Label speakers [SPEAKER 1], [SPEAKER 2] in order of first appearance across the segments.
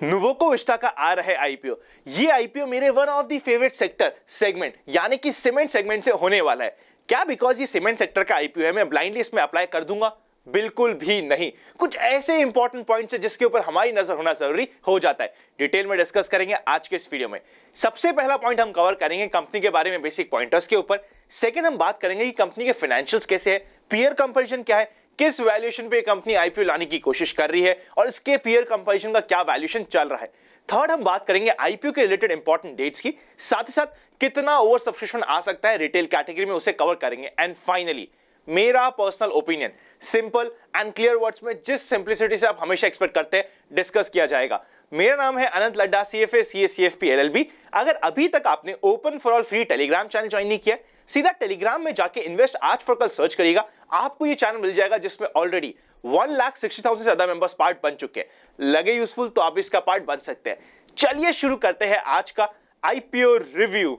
[SPEAKER 1] Nuvoco Vista का आ रहा है आईपीओ। ये आईपीओ मेरे one of the favourite segment यानी कि सीमेंट सेगमेंट से होने वाला है। क्या बिकॉज ये सीमेंट सेक्टर का आईपीओ है मैं ब्लाइंडली इसमें अप्लाई कर दूंगा? बिल्कुल भी नहीं। कुछ ऐसे इंपॉर्टेंट पॉइंट्स है जिसके ऊपर हमारी नजर होना जरूरी हो जाता है। डिटेल में डिस्कस करेंगे आज के इस वीडियो में। सबसे पहला पॉइंट हम कवर करेंगे कंपनी के बारे में बेसिक पॉइंटर्स के ऊपर। सेकंड हम बात करेंगे कि कंपनी के फाइनेंशियल्स कैसे है, पीयर कंपैरिजन क्या है, किस वैल्यूएशन पे कंपनी आईपीओ लाने की कोशिश कर रही है और इसके पीयर कंपैरिजन का क्या वैल्यूएशन चल रहा है। थर्ड हम बात करेंगे आईपीओ के रिलेटेड इंपॉर्टेंट डेट्स की, साथ ही साथ कितना ओवर सब्सक्रिप्शन आ सकता है रिटेल कैटेगरी में, उसे कवर करेंगे। एंड फाइनली मेरा personal opinion simple and clear words में जिस सिंप्लिसिटी से आप हमेशा एक्सपेक्ट करते हैं डिस्कस किया जाएगा। मेरा नाम है अनंत Ladda, CFA CA CFP LLB। अगर अभी तक आपने open for all free Telegram channel join नहीं किया, सीधा टेलीग्राम में जाके इन्वेस्ट आज फॉर कल सर्च करिएगा, आपको ये चैनल मिल जाएगा जिसमें ऑलरेडी 1,60,000 से ज्यादा मेंबर्स पार्ट बन चुके हैं। लगे यूजफुल तो आप इसका पार्ट बन सकते हैं। चलिए शुरू करते हैं आज का आईपीओ रिव्यू।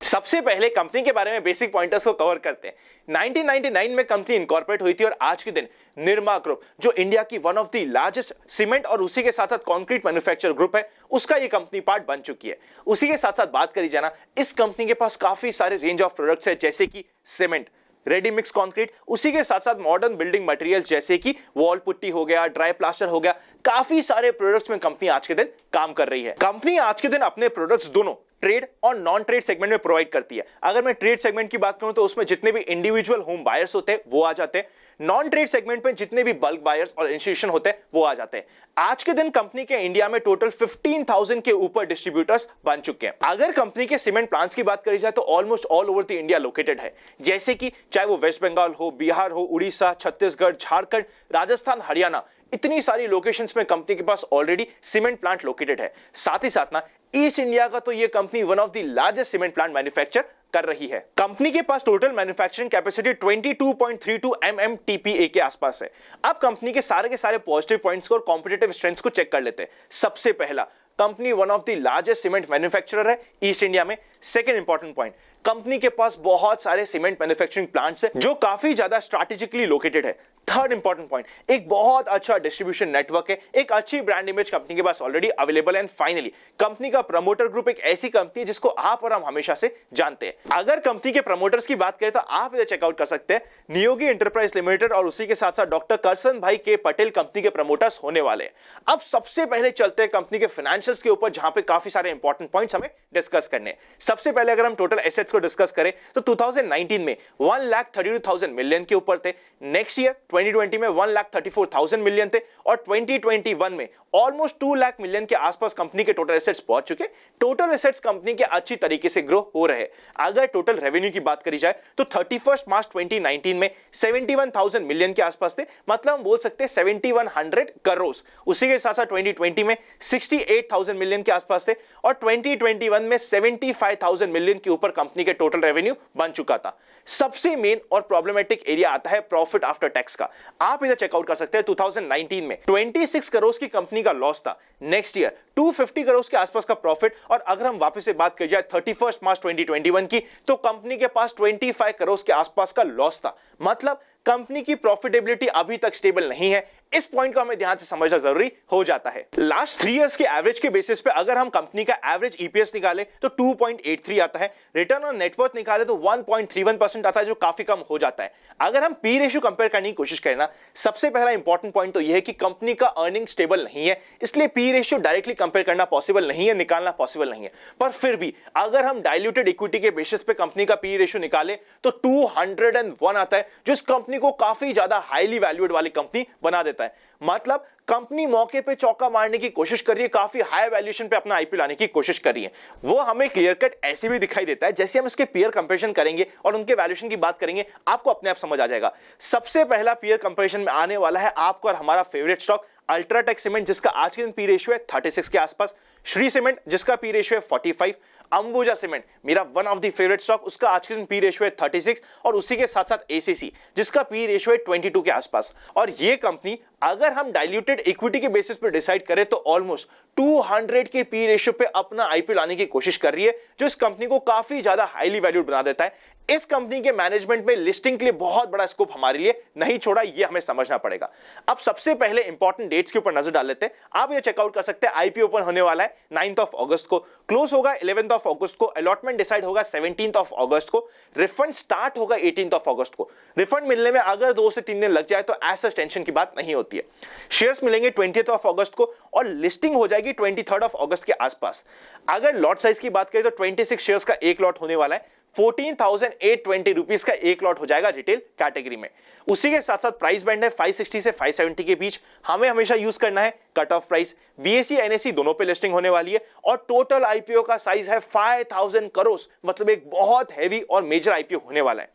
[SPEAKER 1] सबसे पहले कंपनी के बारे में बेसिक पॉइंटर्स को कवर करते हैं। 1999 में कंपनी इनकॉर्पोरेट हुई थी और आज के दिन निर्मा ग्रुप, जो इंडिया की one of the largest cement और उसी के साथ साथ कंक्रीट मैन्युफैक्चर ग्रुप है, उसका ये कंपनी पार्ट बन चुकी है। उसी के साथ साथ बात करी जाना, इस कंपनी के पास काफी सारे रेंज ऑफ प्रोडक्ट्स है, जैसे कि सीमेंट, रेडी मिक्स कंक्रीट, उसी के साथ साथ मॉडर्न बिल्डिंग मटेरियल्स जैसे कि वॉल पुट्टी हो गया, ड्राई प्लास्टर हो गया, काफी सारे प्रोडक्ट्स में कंपनी आज के दिन काम कर रही है। कंपनी आज के दिन अपने प्रोडक्ट्स दोनों ट्रेड और नॉन ट्रेड सेगमेंट में प्रोवाइड करती है। अगर मैं ट्रेड सेगमेंट की बात करूं तो उसमें जितने भी इंडिविजुअल होम बायर्स होते हैं वो आ जाते हैं। नॉन ट्रेड सेगमेंट में जितने भी बल्क बायर्स और इंस्टीट्यूशन होते हैं वो आ जाते हैं। आज के दिन कंपनी के इंडिया में टोटल 15,000 के ऊपर डिस्ट्रीब्यूटर्स बन चुके हैं। अगर कंपनी के सीमेंट प्लांट्स की बात करी जाए तो almost all over the India located है, जैसे कि चाहे वो वेस्ट बंगाल हो, बिहार हो, उड़ीसा, छत्तीसगढ़, झारखंड, राजस्थान, हरियाणा, इतनी सारी लोकेशंस में कंपनी के पास ऑलरेडी सीमेंट प्लांट लोकेटेड है। साथ ही साथ ना ईस्ट इंडिया का तो ये company one of the largest cement plant manufacture कर रही है। कंपनी के पास टोटल मैन्युफैक्चरिंग कैपेसिटी 22.32 MMTPA के आसपास है। अब कंपनी के सारे पॉजिटिव पॉइंट्स को और कॉम्पिटिटिव स्ट्रेंथ्स को चेक कर लेते हैं। सबसे पहला, company one of the largest cement manufacturer है ईस्ट इंडिया में। सेकंड इंपॉर्टेंट पॉइंट, कंपनी के पास बहुत सारे सीमेंट मैन्युफैक्चरिंग प्लांट्स हैं जो काफी ज्यादा स्ट्रैटेजिकली लोकेटेड है। थर्ड इंपॉर्टेंट पॉइंट, एक बहुत अच्छा डिस्ट्रीब्यूशन नेटवर्क है, एक अच्छी ब्रांड इमेज कंपनी के पास ऑलरेडी अवेलेबल है। एंड फाइनली कंपनी का प्रमोटर ग्रुप एक ऐसी कंपनी है जिसको आप और हम हमेशा से जानते हैं। अगर कंपनी के प्रमोटर्स की बात करें तो आप इसे चेकआउट कर सकते हैं, नियोगी एंटरप्राइज लिमिटेड और उसी के साथ साथ डॉक्टर करसन भाई के पटेल कंपनी के प्रमोटर्स होने वाले हैं। अब सबसे पहले चलते हैं कंपनी के फाइनेंशियल्स के ऊपर, जहां पे काफी सारे इंपॉर्टेंट पॉइंट्स हमें डिस्कस करने हैं। सबसे पहले अगर हम टोटल एसेट्स को डिस्कस करें तो 2019 में 1,32,000 मिलियन के ऊपर थे। नेक्स्ट ईयर 2020 में 1,34,000 मिलियन थे और 2021 में ऑलमोस्ट 2 लाख मिलियन के आसपास कंपनी के टोटल एसेट्स पहुंच चुके। टोटल एसेट्स कंपनी के अच्छी तरीके से ग्रो हो रहे हैं। अगर टोटल रेवेन्यू की बात करी जाए तो 31 मार्च 2019 में 71,000 मिलियन के आसपास थे, मतलब हम बोल सकते हैं 7,100 करोड़। उसी के साथ साथ 2020 में 68,000 मिलियन के आसपास थे और 2021 में 75,000 मिलियन के ऊपर कंपनी के टोटल रेवेन्यू बन चुका था। सबसे मेन और प्रॉब्लमेटिक एरिया आता है प्रॉफिट आफ्टर टैक्स का। आप इधर चेकआउट कर सकते हैं। 2019 में 26 करोड़ की कंपनी का लॉस था। नेक्स्ट ईयर 250 करोड़ के आसपास का प्रॉफिट, और अगर हम वापस से बात की जाए 31 मार्च 2021 की तो कंपनी के पास 25 करोड़ के आसपास का लॉस था। मतलब कंपनी की प्रॉफिटेबिलिटी अभी तक स्टेबल नहीं है। इस पॉइंट को हमें ध्यान से समझना जरूरी हो जाता है। लास्ट 3 इयर्स के एवरेज के बेसिस पे अगर हम कंपनी का एवरेज ईपीएस निकाले तो 2.83 आता है। रिटर्न ऑन नेटवर्थ निकाले तो 1.31% आता है, जो काफी कम हो जाता है। अगर हम पी रेशियो कंपेयर करने की कोशिश करें ना, सबसे पहला इंपॉर्टेंट पॉइंट तो यह है कि कंपनी का अर्निंग स्टेबल नहीं है, इसलिए पी रेशियो डायरेक्टली कंपेयर करना पॉसिबल नहीं है, निकालना पॉसिबल नहीं है। पर फिर भी अगर हम डाइल्यूटेड इक्विटी के बेसिस पे कंपनी का पी रेशियो निकाले तो 201 आता है, जो इस कंपनी को काफी ज्यादा हाईली वैल्यूड वाली कंपनी बना देता है। मतलब कंपनी मौके पे चौका मारने की कोशिश कर रही है, काफी हाई वैल्यूएशन पे अपना आईपीओ लाने की कोशिश कर रही है। वो हमें क्लियर कट ऐसे भी दिखाई देता है। जैसे हम इसके पीयर कंपैरिजन करेंगे और उनके वैल्यूएशन की बात करेंगे, आपको अपने आप समझ आ जाएगा। सबसे पहला पीयर कंपैरिजन में आने वाला है आपको और हमारा फेवरेट स्टॉक अल्ट्राटेक सीमेंट, जिसका आज के दिन पी रेशियो है 36 के आसपास। श्री सीमेंट जिसका पी रेशियो है 45, अंबुजा सीमेंट मेरा one of the favourite stock, उसका आज के दिन पी रेशियो है 36 और उसी के साथ साथ एसीसी जिसका पी रेशियो है 22 के आसपास। और ये कंपनी अगर हम डाइल्यूटेड इक्विटी के बेसिस पर डिसाइड करें तो ऑलमोस्ट 200 के पी रेशियो पे अपना आईपीओ लाने की कोशिश कर रही है, जो इस कंपनी को काफी ज्यादा हाईली वैल्यूड बना देता है। इस कंपनी के मैनेजमेंट में लिस्टिंग के लिए बहुत बड़ा स्कोप हमारे लिए नहीं छोड़ा, ये हमें समझना पड़ेगा। अब सबसे पहले इंपॉर्टेंट डेट्स के ऊपर नजर डाल लेते हैं। आप ये चेकआउट कर सकते हैं, आईपीओ ओपन होने वाला है 9 अगस्त को, क्लोज होगा 11 अगस्त को, अलॉटमेंट डिसाइड होगा 17 अगस्त को, रिफंड स्टार्ट होगा 18 अगस्त को। रिफंड मिलने में अगर 2 से 3 दिन लग जाए तो ऐसा टेंशन की बात नहीं होती है। शेयर्स मिलेंगे 20 अगस्त को और लिस्टिंग हो जाएगी 23 अगस्त के आसपास। अगर लॉट साइज की बात करें तो 26 शेयर्स का एक लॉट होने वाला है, 14,820 रुपीज का एक लॉट हो जाएगा रिटेल कैटेगरी में। उसी के साथ साथ प्राइस बैंड है 560 से 570 के बीच। हमें हमेशा यूज करना है cut off price. BSE NSE दोनों पे लिस्टिंग होने वाली है और टोटल आईपीओ का साइज है 5000 करोड़, मतलब एक बहुत हैवी और मेजर आईपीओ होने वाला है।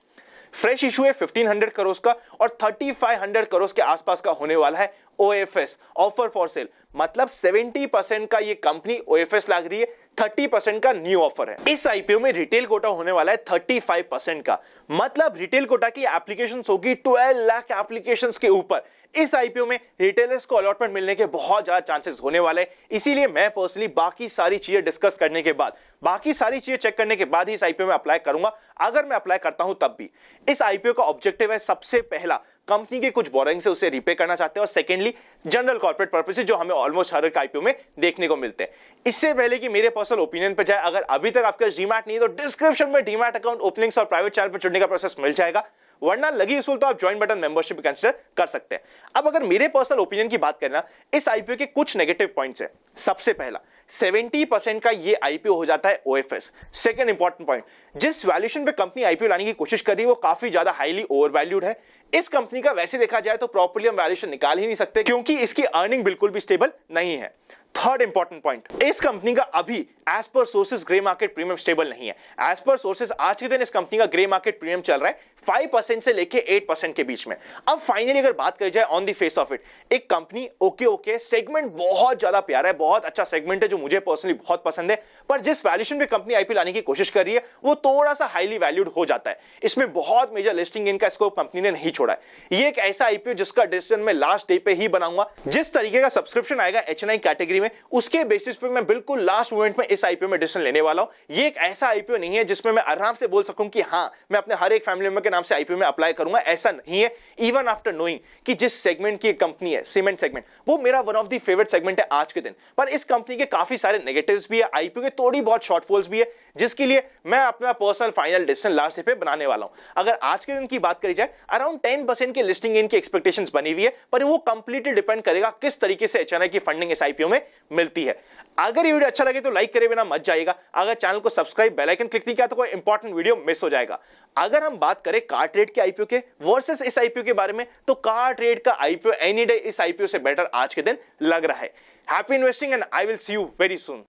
[SPEAKER 1] फ्रेश इशू है 1500 करोड़ का और 3500 करोड़ के आसपास का होने वाला है ओएफएस, ऑफर फॉर सेल, मतलब 70% का ये कंपनी ओएफएस लग रही है, 30% का न्यू ऑफर है। इस आईपीओ में रिटेल कोटा होने वाला है 35% का, मतलब रिटेल कोटा की एप्लीकेशंस होगी 12 लाख एप्लीकेशंस के ऊपर। इस आईपीओ में रिटेलर्स को अलॉटमेंट मिलने के बहुत ज्यादा चांसेस होने वाले हैं। इसीलिए मैं पर्सनली बाकी सारी चीजें डिस्कस करने के बाद, बाकी सारी चीजें चेक करने के बाद ही इस आईपीओ में अप्लाई करूंगा, अगर मैं अप्लाई करता हूं तब भी। इस आईपीओ का ऑब्जेक्टिव है, सबसे पहला कंपनी के कुछ बोरिंग से उसे रीपे करना चाहते हैं, और सेकेंडली जनरल कॉर्पोरेट पर्पसेस जो हमें ऑलमोस्ट हर एक आईपीओ में देखने को मिलते हैं। इससे पहले कि मेरे पर्सनल ओपिनियन पे जाए, अगर अभी तक आपका डीमैट नहीं है तो डिस्क्रिप्शन में डीमैट अकाउंट ओपनिंग्स और प्राइवेट चैनल पर जुड़ने का प्रोसेस मिल जाएगा, वरना लगी उसूल तो आप ज्वाइन बटन मेंबरशिप कंसीडर कर सकते हैं। अब अगर मेरे पर्सनल ओपिनियन की बात करना, इस आईपीओ के कुछ नेगेटिव पॉइंट्स हैं। सबसे पहला, 70% का ये आईपीओ हो जाता है ओएफएस। सेकंड इंपॉर्टेंट पॉइंट, जिस वैल्यूएशन पे कंपनी आईपीओ लाने की कोशिश कर रही है वो काफी ज्यादा हाईली ओवर वैल्यूड है। इस कंपनी का वैसे देखा जाए तो प्रॉपर्ली हम वैल्यूएशन निकाल ही नहीं सकते, क्योंकि इसकी अर्निंग बिल्कुल भी स्टेबल नहीं है। थर्ड इंपॉर्टेंट पॉइंट, इस कंपनी का अभी as per sources grey market premium stable नहीं है। एज पर सोर्सेज आज के दिन इस कंपनी का ग्रे मार्केट प्रीमियम चल रहा है 5% से लेके 8% के बीच में। अब फाइनली अगर बात करी जाए on the face of it, एक कंपनी ओके सेगमेंट बहुत ज्यादा प्यारा है, बहुत अच्छा सेगमेंट है जो मुझे पर्सनली बहुत पसंद है, पर जिस वैल्यूएशन पे कंपनी आईपीओ लाने की कोशिश कर रही है वो थोड़ा सा हाईली वैल्यूड हो जाता है। इसमें बहुत मेजर लिस्टिंग इनका स्कोप कंपनी ने नहीं छोड़ा है। ये एक ऐसा आईपीओ जिसका डिसीजन मैं लास्ट डे पे ही बनाऊंगा। जिस तरीके का सब्सक्रिप्शन आएगा एचएनआई कैटेगरी में, उसके बेसिस पे मैं बिल्कुल लास्ट मोमेंट में इस आईपीओ में डिसीजन लेने वाला हूं। ये एक ऐसा आईपीओ नहीं है जिसमें मैं आराम से बोल सकूं कि हां मैं अपने हर एक फैमिली मेंबर के नाम से आईपीओ में अप्लाई करूंगा, ऐसा नहीं है। इवन आफ्टर नोइंग कि जिस सेगमेंट की कंपनी है सीमेंट सेगमेंट, वो मेरा one of the favourite segment है आज के दिन, पर इस कंपनी के काफी सारे नेगेटिव्स भी है, आईपीओ के थोड़ी बहुत शॉर्टफॉल्स भी है, जिसके लिए मैं अपना personal final decision last day पे बनाने वाला हूं। अगर आज के दिन की बात करी जाए, अराउंड 10% की लिस्टिंग इनकी एक्सपेक्टेशंस बनी हुई है, पर वो कंप्लीटली डिपेंड करेगा किस तरीके से एचएनआई की फंडिंग इस आईपीओ में मिलती है। अगर ये वीडियो अच्छा लगे तो लाइक करे बिना मत जाइएगा। अगर चैनल को सब्सक्राइब बेल आइकन क्लिक नहीं किया तो कोई इंपॉर्टेंट वीडियो मिस हो जाएगा। अगर हम बात करें Cartrade के आईपीओ के वर्सेस इस आईपीओ के बारे में, तो Cartrade का आईपीओ एनी डे इस आईपीओ से बेटर आज के दिन लग रहा है। Happy investing and I will see you very soon.